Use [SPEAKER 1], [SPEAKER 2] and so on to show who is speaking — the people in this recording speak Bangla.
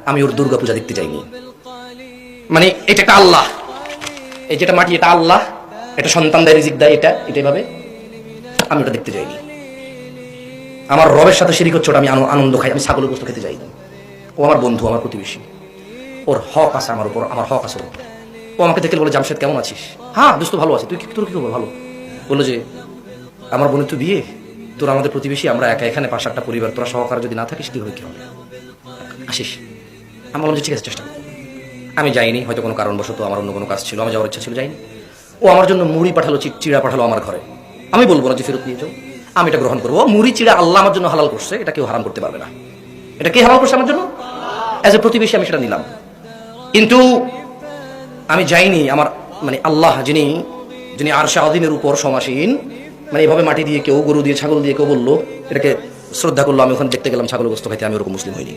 [SPEAKER 1] আমি ওর দুর্গা পূজা দেখতে যাইনি। মানে এটা একটা আল্লাহ, এই যেটা মাটি এটা আল্লাহ, এটা সন্তান দেয়, রিজিক দেয়, এটাই ভাবে আমি ওটা দেখতে যাইনি। আমার রবের সাথে শিরিক হচ্ছে, ওটা আমি আনন্দ খাই। আমি ছাগলের গোস্ত খেতে যাইনি। ও আমার বন্ধু, আমার প্রতিবেশী, ওর হক আছে আমার উপর, আমার হক আছে ওর উপর। ও আমাকে দেখে বলে, জামশেদ কেমন আছিস? হ্যাঁ দোস্ত ভালো আছে, তোর কি খবর? ভালো। বললো যে আমার বোনের তো বিয়ে, তোরা আমাদের প্রতিবেশী, আমরা একা এখানে 5-8টা পরিবার, তোরা সহকারে যদি না থাকিস কি হবে, কি হবে, আসিস। আমি বললাম যে ঠিক আছে, চেষ্টা করবো। আমি যাইনি, হয়তো কোনো কারণবশত আমার অন্য কোনো কাজ ছিল, আমার যাওয়ার ইচ্ছা ছিল, যাইনি। ও আমার জন্য মুড়ি পাঠালো, চিড়া পাঠালো আমার ঘরে। আমি বলবো না যে ফেরত নিয়ে যাও, আমি এটা গ্রহণ করবো। মুড়ি চিড়া আল্লাহ আমার জন্য হালাল করছে, এটা কেউ হারাম করতে পারবে না। এটা কে হালাল করছে আমার জন্য? অ্যাজ এ প্রতিবেশী আমি সেটা নিলাম। কিন্তু আমি যাইনি। আমার মানে আল্লাহ যিনি আরশে আযীমের উপর সমাসীন, মানে এভাবে মাটি দিয়ে কেউ, গরু দিয়ে, ছাগল দিয়ে কেউ বললো, এটাকে শ্রদ্ধা করলো, আমি ওখানে দেখতে গেলাম ছাগল গোস্ত খাইতে, আমি ওরকম মুসলিম হইনি।